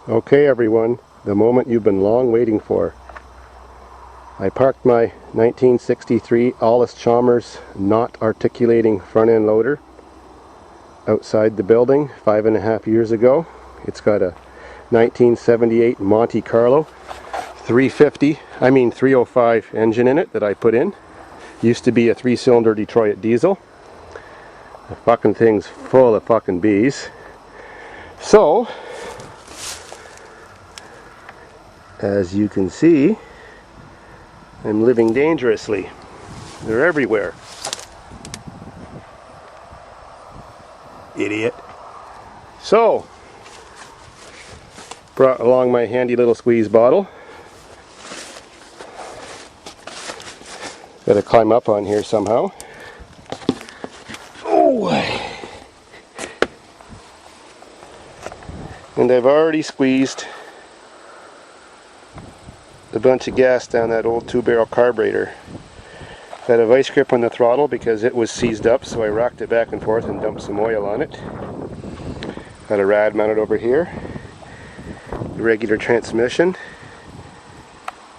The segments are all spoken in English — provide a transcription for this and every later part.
Okay everyone, the moment you've been long waiting for. I parked my 1963 Allis-Chalmers not articulating front end loader outside the building 5.5 years ago. It's got a 1978 Monte Carlo 305 engine in it that I put in. Used to be a 3-cylinder Detroit diesel. The fucking thing's full of fucking bees. So, as you can see, I'm living dangerously. They're everywhere. Idiot. So, brought along my handy little squeeze bottle. Gotta climb up on here somehow. Oh! And I've already squeezed a bunch of gas down that old 2-barrel carburetor. Got a vice grip on the throttle because it was seized up, so I rocked it back and forth and dumped some oil on it. Got a rad mounted over here. The regular transmission.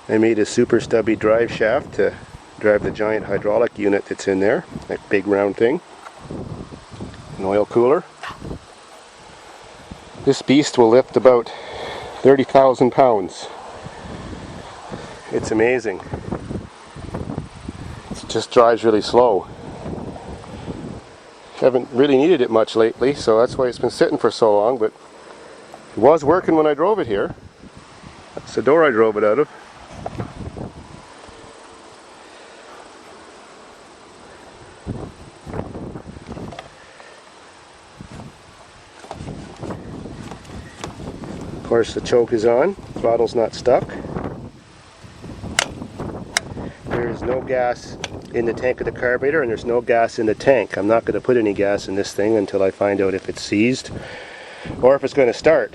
I made a super stubby drive shaft to drive the giant hydraulic unit that's in there, that big round thing. An oil cooler. This beast will lift about 30,000 pounds. It's amazing. It just drives really slow. Haven't really needed it much lately, so that's why it's been sitting for so long, but it was working when I drove it here. That's the door I drove it out of. Of course the choke is on, throttle's not stuck. There's no gas in the tank of the carburetor and there's no gas in the tank. I'm not going to put any gas in this thing until I find out if it's seized or if it's going to start.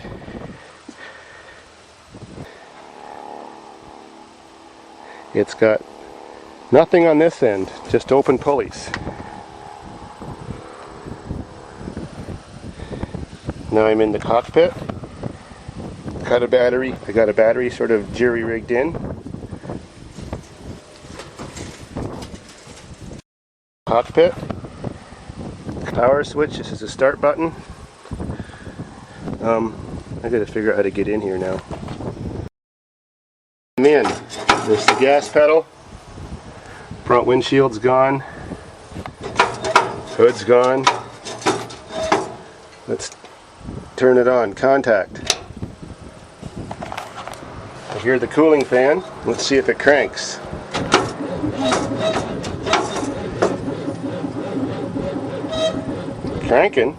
It's got nothing on this end, just open pulleys. Now I'm in the cockpit. Got a battery. I got a battery sort of jury-rigged in. Cockpit. Power switch. This is the start button. I gotta figure out how to get in here now. I'm in. There's the gas pedal. Front windshield's gone. Hood's gone. Let's turn it on. Contact. I hear the cooling fan. Let's see if it cranks. Cranking.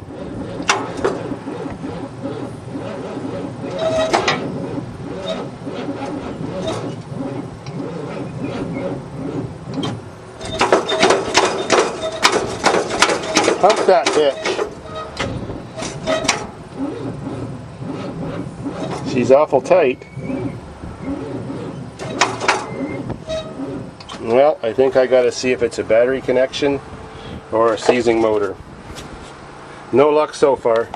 Pump that bitch. She's awful tight. Well, I think I gotta see if it's a battery connection or a seizing motor. No luck so far.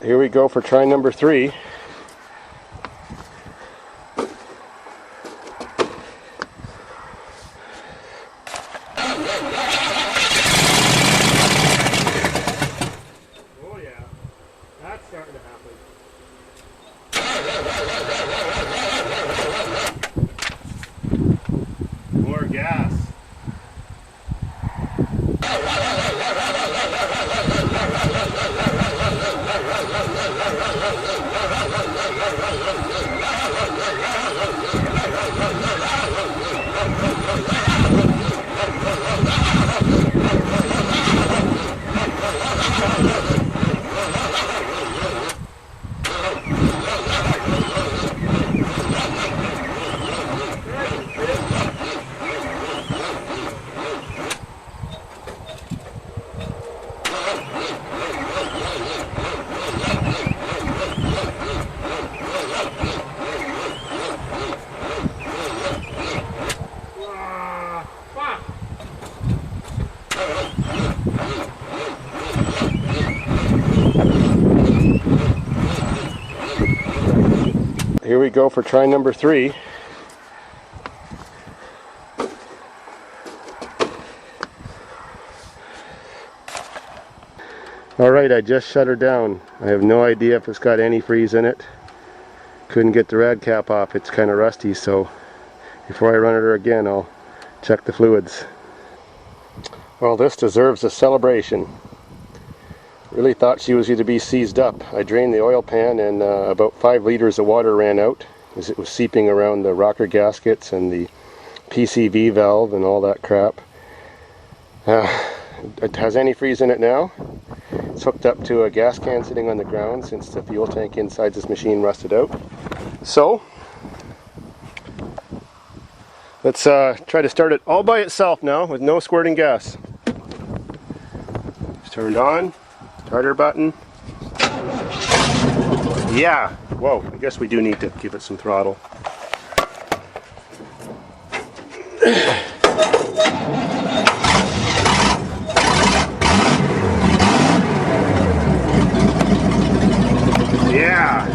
Here we go for try number 3. Oh yeah, that's starting to happen. More gas. here we go for try number 3. Alright, I just shut her down. I have no idea if it's got antifreeze in it. Couldn't get the rad cap off. It's kind of rusty, so before I run her again, I'll check the fluids. Well, this deserves a celebration. Really thought she was going to be seized up. I drained the oil pan and about 5 liters of water ran out as it was seeping around the rocker gaskets and the PCV valve and all that crap. It has antifreeze in it now. It's hooked up to a gas can sitting on the ground since the fuel tank inside this machine rusted out. So, let's try to start it all by itself now with no squirting gas. It's turned on. Starter button. Yeah. Whoa, I guess we do need to give it some throttle. Yeah.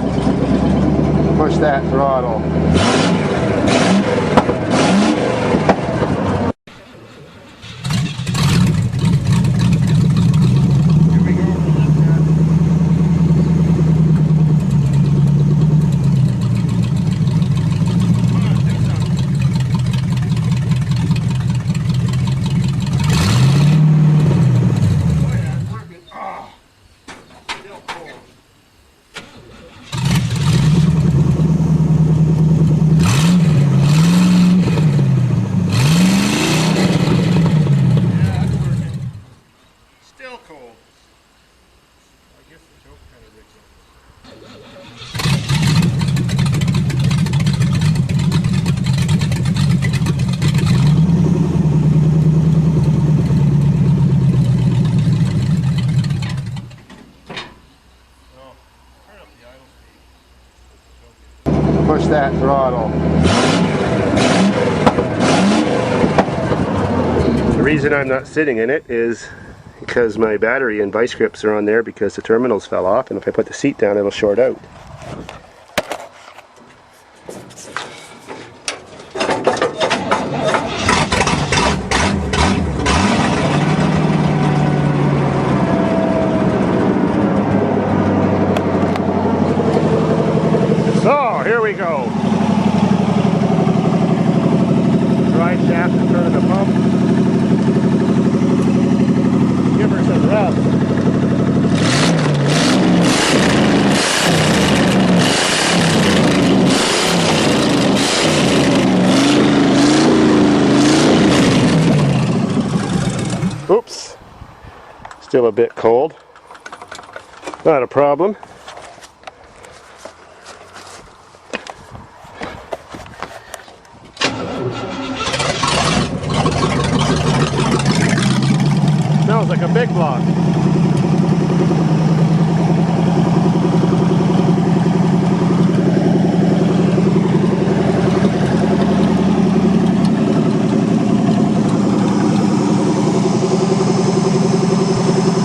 Push that throttle. Push that throttle. The reason I'm not sitting in it is because my battery and vice grips are on there because the terminals fell off, and if I put the seat down it'll short out. So, here we go. Drive shaft in front of the pump. Give her some rest. Oops. Still a bit cold. Not a problem. Smells like a big block.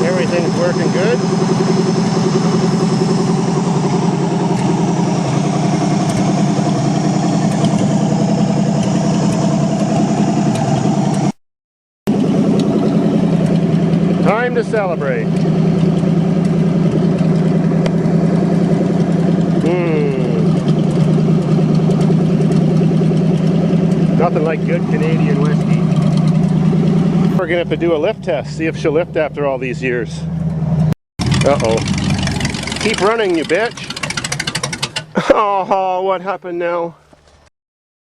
Everything's working good. Time to celebrate. Nothing like good Canadian whiskey. We're gonna have to do a lift test, see if she'll lift after all these years. Uh-oh. Keep running, you bitch. Oh, what happened now?